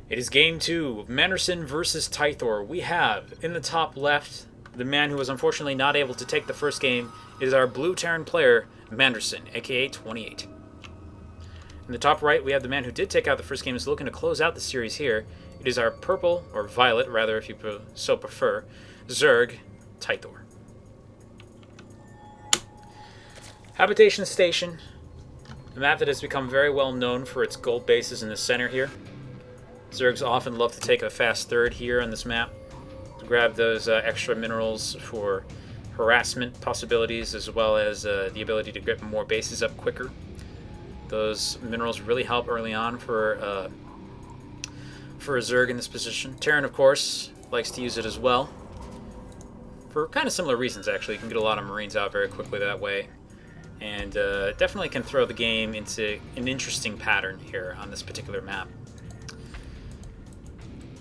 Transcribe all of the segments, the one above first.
It is game 2 of Manderson versus Tythorr. We have, in the top left, the man who was unfortunately not able to take the first game is our blue Terran player, Manderson, aka 28. In the top right, we have the man who did take out the first game, is looking to close out the series here. It is our purple, or violet rather if you so prefer, Zerg, Tythorr. Habitation Station, a map that has become very well known for its gold bases in the center here. Zergs often love to take a fast third here on this map to grab those extra minerals for harassment possibilities, as well as the ability to get more bases up quicker. Those minerals really help early on for a Zerg in this position. Terran, of course, likes to use it as well for kind of similar reasons, actually. You can get a lot of Marines out very quickly that way, and definitely can throw the game into an interesting pattern here on this particular map.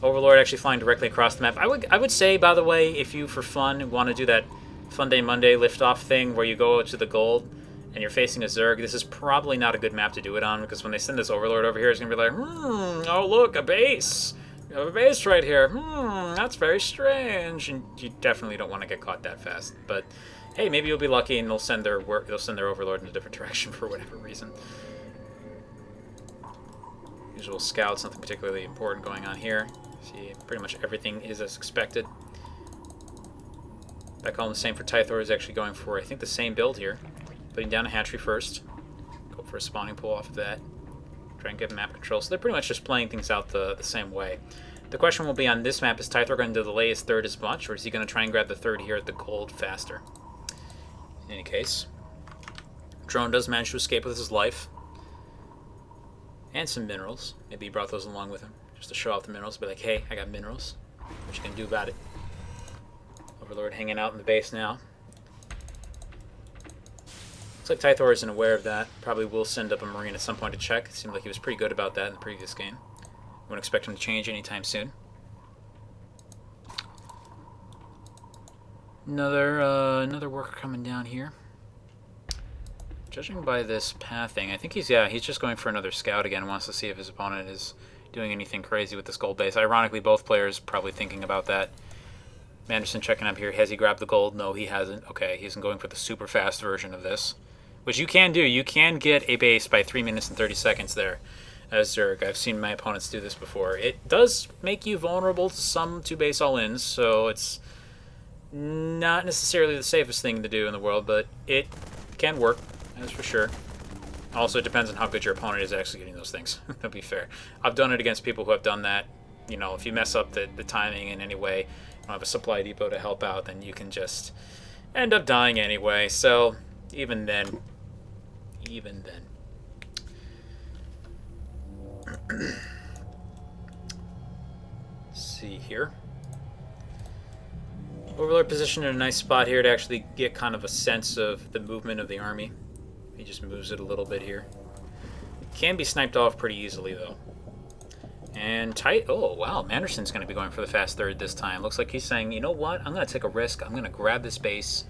Overlord actually flying directly across the map. I would say, by the way, if you, for fun, want to do that Fun Day Monday liftoff thing where you go to the gold and you're facing a Zerg, this is probably not a good map to do it on, because when they send this Overlord over here, it's going to be like, oh look, a base! You have a base right here. That's very strange. And you definitely don't want to get caught that fast. But hey, maybe you'll be lucky and they'll send their Overlord in a different direction for whatever reason. Usual scouts, nothing particularly important going on here. See, pretty much everything is as expected. Back home, the same for Tythorr, is actually going for, I think, the same build here. Putting down a hatchery first. Go for a spawning pool off of that. Try and get map control. So they're pretty much just playing things out the same way. The question will be on this map, is Tythorr going to delay his third as much, or is he going to try and grab the third here at the gold faster? In any case, Drone does manage to escape with his life. And some minerals. Maybe he brought those along with him, just to show off the minerals. Be like, hey, I got minerals. What you gonna do about it? Overlord hanging out in the base now. Looks like Tythorr isn't aware of that. Probably will send up a Marine at some point to check. It seemed like he was pretty good about that in the previous game. Wouldn't expect him to change anytime soon. Another worker coming down here. Judging by this pathing, I think he's just going for another scout again. Wants to see if his opponent is doing anything crazy with this gold base. Ironically, both players probably thinking about that. Manderson checking up here. Has he grabbed the gold? No, he hasn't. Okay, he isn't going for the super fast version of this, which you can do. You can get a base by 3 minutes and 30 seconds there as Zerg. I've seen my opponents do this before. It does make you vulnerable to some 2-base all-ins, so it's not necessarily the safest thing to do in the world, but it can work. That's for sure. Also, it depends on how good your opponent is actually getting those things. To be fair. I've done it against people who have done that. You know, if you mess up the timing in any way, you don't have a supply depot to help out, then you can just end up dying anyway. So, even then. Let's see here. Overlord positioned in a nice spot here to actually get kind of a sense of the movement of the army. He just moves it a little bit here. Can be sniped off pretty easily, though. And oh, wow, Manderson's going to be going for the fast third this time. Looks like he's saying, you know what, I'm going to take a risk. I'm going to grab this base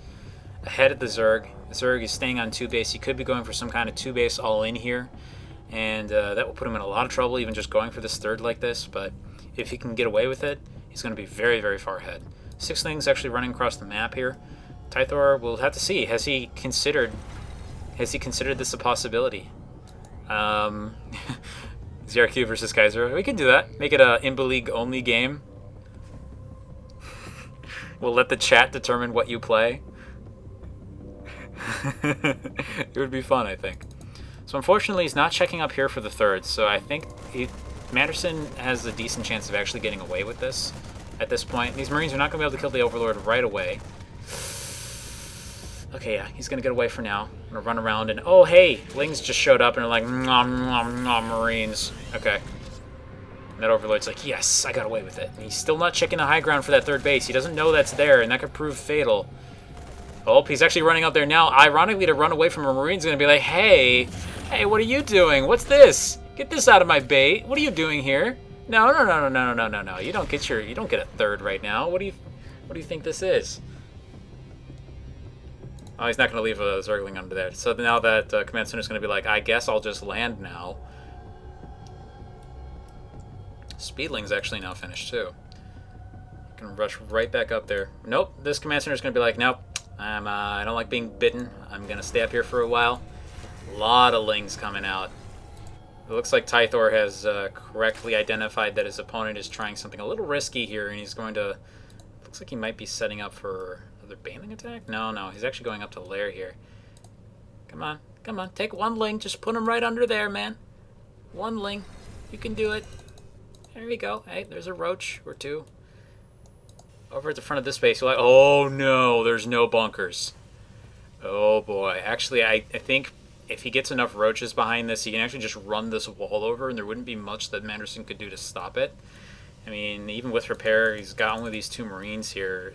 ahead of the Zerg. The Zerg is staying on 2-base. He could be going for some kind of 2-base all-in here. And that will put him in a lot of trouble, even just going for this third like this. But if he can get away with it, he's going to be very, very far ahead. Sixlings actually running across the map here. Tythorr, we'll have to see. Has he considered this a possibility? ZRQ versus Kaiser. We can do that. Make it a Imba League only game. We'll let the chat determine what you play. It would be fun, I think. So unfortunately, he's not checking up here for the third. So I think Manderson has a decent chance of actually getting away with this at this point. These Marines are not going to be able to kill the Overlord right away. Okay, yeah, he's going to get away for now. I'm going to run around and, oh, hey, Lings just showed up and are like, nom, nom, nom, Marines. Okay. And that Overlord's like, yes, I got away with it. And he's still not checking the high ground for that third base. He doesn't know that's there, and that could prove fatal. Oh, he's actually running up there now. Ironically, to run away from a Marine's going to be like, hey, what are you doing? What's this? Get this out of my bait. What are you doing here? No. You don't get a third right now. What do you think this is? Oh, he's not going to leave a Zergling under there. So now that Command Center is going to be like, I guess I'll just land now. Speedling's actually now finished too. Can rush right back up there. Nope, this command center is going to be like, nope, I don't like being bitten. I'm going to stay up here for a while. A lot of lings coming out. It looks like Tythorr has correctly identified that his opponent is trying something a little risky here, and he's going to... Looks like he might be setting up for another Baneling attack? No, he's actually going up to Lair here. Come on, come on, take one ling. Just put him right under there, man. One ling. You can do it. There we go. Hey, there's a roach or two. Over at the front of this base, you're like, oh no, there's no bunkers. Oh boy. Actually, I think if he gets enough roaches behind this, he can actually just run this wall over, and there wouldn't be much that Manderson could do to stop it. I mean, even with repair, he's got only these 2 Marines here.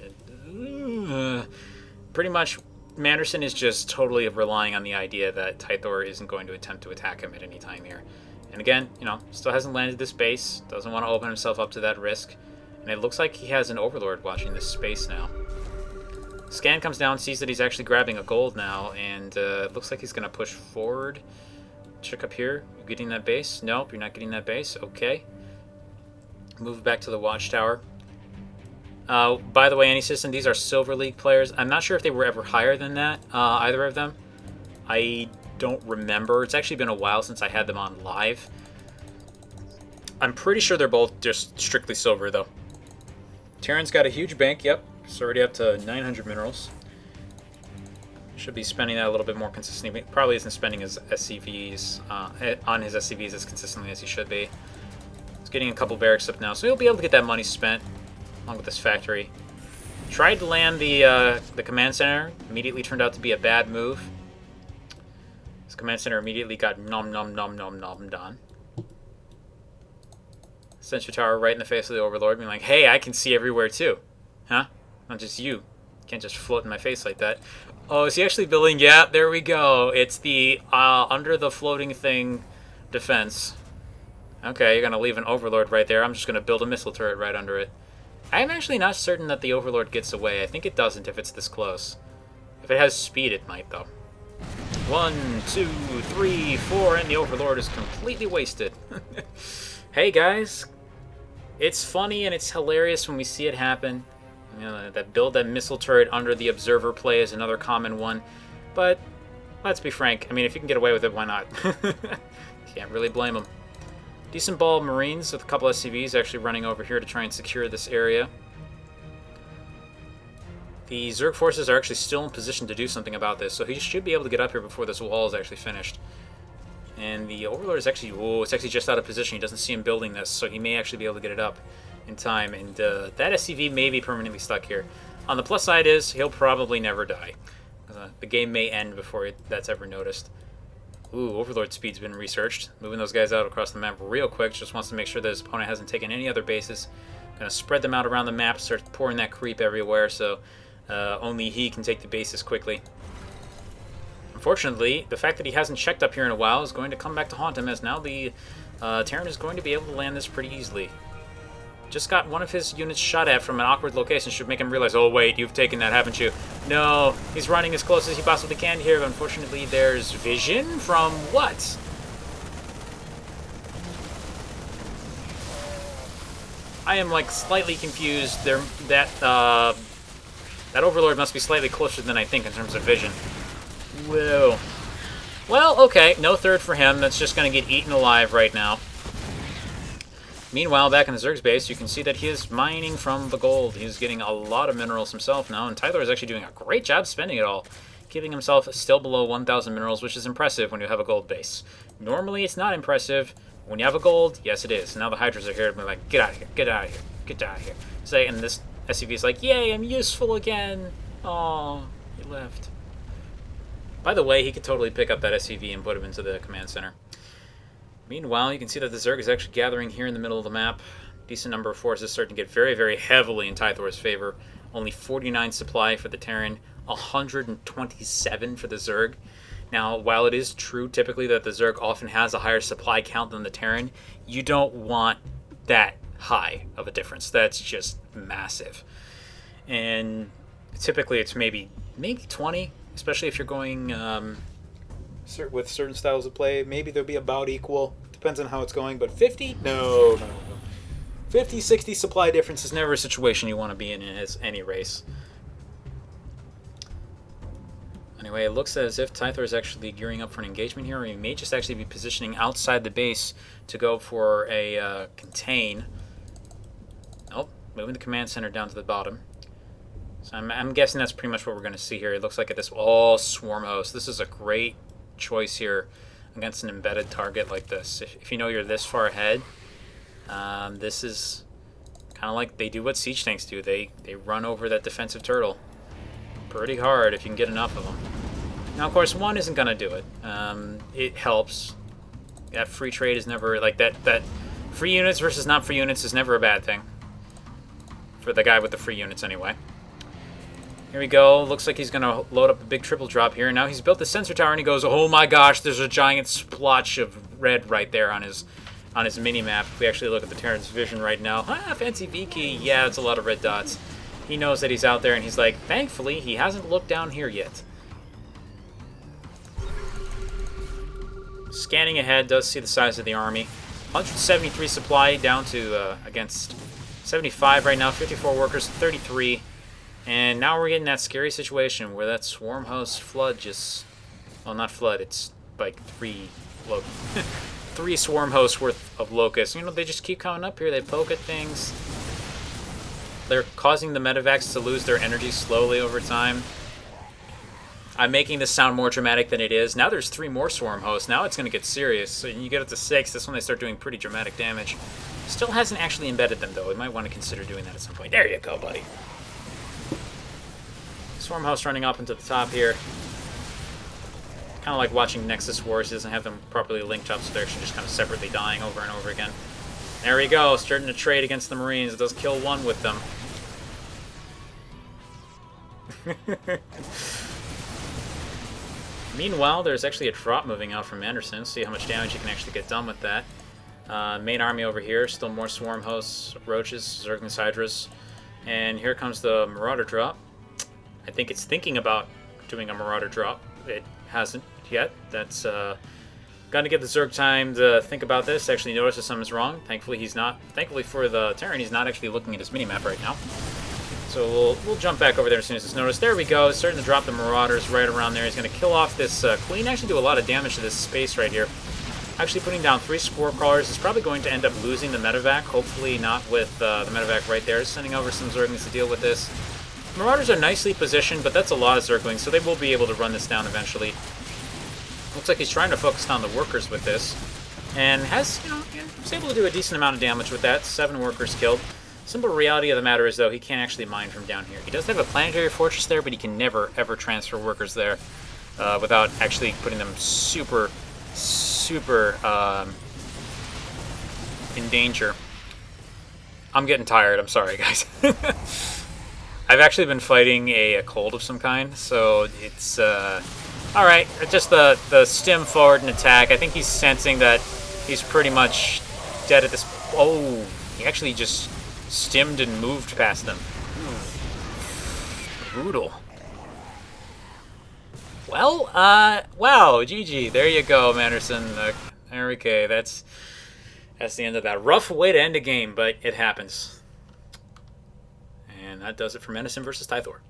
Pretty much, Manderson is just totally relying on the idea that Tythorr isn't going to attempt to attack him at any time here. And again, you know, still hasn't landed this base, doesn't want to open himself up to that risk. And it looks like he has an Overlord watching this space now. Scan comes down, sees that he's actually grabbing a gold now, and it looks like he's going to push forward. Check up here. You getting that base? Nope, you're not getting that base. Okay. Move back to the watchtower. By the way, Anti-System, these are Silver League players. I'm not sure if they were ever higher than that, either of them. I don't remember. It's actually been a while since I had them on live. I'm pretty sure they're both just strictly silver, though. Terran's got a huge bank, yep. It's already up to 900 minerals. Should be spending that a little bit more consistently. Probably isn't spending his SCVs, on his SCVs as consistently as he should be. He's getting a couple barracks up now, so he'll be able to get that money spent, along with this factory. Tried to land the command center. Immediately turned out to be a bad move. This command center immediately got nom done. Sentry tower right in the face of the Overlord, being like, hey, I can see everywhere too. Huh? Not just you. You can't just float in my face like that. Oh, is he actually building? Yeah, there we go. It's the under the floating thing defense. Okay, you're going to leave an Overlord right there. I'm just going to build a missile turret right under it. I'm actually not certain that the Overlord gets away. I think it doesn't if it's this close. If it has speed, it might, though. 1, 2, 3, 4, and the Overlord is completely wasted. Hey, guys. It's funny and it's hilarious when we see it happen. You know, that build that missile turret under the observer play is another common one. But let's be frank. I mean, if you can get away with it, why not? Can't really blame them. Decent ball of Marines with a couple SCVs actually running over here to try and secure this area. The Zerg forces are actually still in position to do something about this, so he should be able to get up here before this wall is actually finished. And the Overlord is actually, it's actually just out of position. He doesn't see him building this, so he may actually be able to get it up in time. And that SCV may be permanently stuck here. On the plus side is, he'll probably never die. The game may end before that's ever noticed. Ooh, Overlord speed's been researched. Moving those guys out across the map real quick. Just wants to make sure that his opponent hasn't taken any other bases. Gonna spread them out around the map, start pouring that creep everywhere, so only he can take the bases quickly. Unfortunately, the fact that he hasn't checked up here in a while is going to come back to haunt him, as now the Terran is going to be able to land this pretty easily. Just got one of his units shot at from an awkward location. Should make him realize, oh wait, you've taken that, haven't you? No, he's running as close as he possibly can here, but unfortunately there's vision from what? I am like slightly confused. That Overlord must be slightly closer than I think in terms of vision. Whoa. Well, okay, no third for him. That's just going to get eaten alive right now. Meanwhile, back in the Zerg's base, you can see that he is mining from the gold. He's getting a lot of minerals himself now, and Tythorr is actually doing a great job spending it all, keeping himself still below 1,000 minerals, which is impressive when you have a gold base. Normally, it's not impressive. When you have a gold, yes, it is. Now the Hydras are here to be like, get out of here, get out of here, get out of here. Say, and this SCV is like, yay, I'm useful again. Oh, he left. By the way, he could totally pick up that SCV and put him into the command center. Meanwhile, you can see that the Zerg is actually gathering here in the middle of the map. Decent number of forces starting to get very, very heavily in Tythor's favor. Only 49 supply for the Terran, 127 for the Zerg. Now, while it is true typically that the Zerg often has a higher supply count than the Terran, you don't want that high of a difference. That's just massive. And typically it's maybe 20, especially if you're going with certain styles of play. Maybe they'll be about equal. Depends on how it's going, but 50? No. 50, 60 supply difference is never a situation you want to be in any race. Anyway, it looks as if Tythorr is actually gearing up for an engagement here, or he may just actually be positioning outside the base to go for a contain. Oh, moving the command center down to the bottom. So I'm guessing that's pretty much what we're going to see here. It looks like this all swarm host. This is a great choice here against an embedded target like this. If you know you're this far ahead, this is kind of like they do what siege tanks do. They run over that defensive turtle pretty hard if you can get enough of them. Now, of course, one isn't going to do it. It helps. That free trade is never, like, that free units versus not free units is never a bad thing. For the guy with the free units, anyway. Here we go. Looks like he's going to load up a big triple drop here. Now he's built the sensor tower, and he goes, oh my gosh, there's a giant splotch of red right there on his mini-map. If we actually look at the Terran's vision right now. Ah, fancy V-key. Yeah, it's a lot of red dots. He knows that he's out there, and he's like, thankfully, he hasn't looked down here yet. Scanning ahead, does see the size of the army. 173 supply down to against 75 right now. 54 workers, 33. And now we're getting that scary situation where that swarm host flood just... Well, not flood, it's like three swarm hosts worth of locusts. You know, they just keep coming up here. They poke at things. They're causing the medevacs to lose their energy slowly over time. I'm making this sound more dramatic than it is. Now there's 3 more swarm hosts. Now it's going to get serious. So you get up to 6. That's when they start doing pretty dramatic damage. Still hasn't actually embedded them, though. We might want to consider doing that at some point. There you go, buddy. Swarm host running up into the top here. Kind of like watching Nexus Wars. He doesn't have them properly linked up, so they're actually just kind of separately dying over and over again. There we go. Starting to trade against the Marines. It does kill 1 with them. Meanwhile, there's actually a drop moving out from Manderson. See how much damage you can actually get done with that. Main army over here. Still more swarm hosts, roaches, zerglings, hydras. And here comes the marauder drop. I think it's thinking about doing a marauder drop. It hasn't yet. That's gonna give the Zerg time to think about this. Actually notice if something's wrong. Thankfully he's not. Thankfully for the Terran, he's not actually looking at his minimap right now. So we'll jump back over there as soon as it's noticed. There we go. It's starting to drop the marauders right around there. He's going to kill off this queen. Actually do a lot of damage to this space right here. Actually putting down 3 spore crawlers. Is probably going to end up losing the medevac. Hopefully not with the medevac right there. Sending over some zerglings to deal with this. Marauders are nicely positioned, but that's a lot of zerglings, so they will be able to run this down eventually. Looks like he's trying to focus on the workers with this. And has, was able to do a decent amount of damage with that. 7 workers killed. Simple reality of the matter is, though, he can't actually mine from down here. He does have a planetary fortress there, but he can never, ever transfer workers there without actually putting them super in danger. I'm getting tired. I'm sorry, guys. I've actually been fighting a cold of some kind, so it's... Alright, just the stim forward and attack. I think he's sensing that he's pretty much dead at this... Oh, he actually just stimmed and moved past them. Brutal. Well, wow, GG. There you go, Manderson. Okay, that's the end of that. Rough way to end a game, but it happens. And that does it for Manderson versus Tythorr.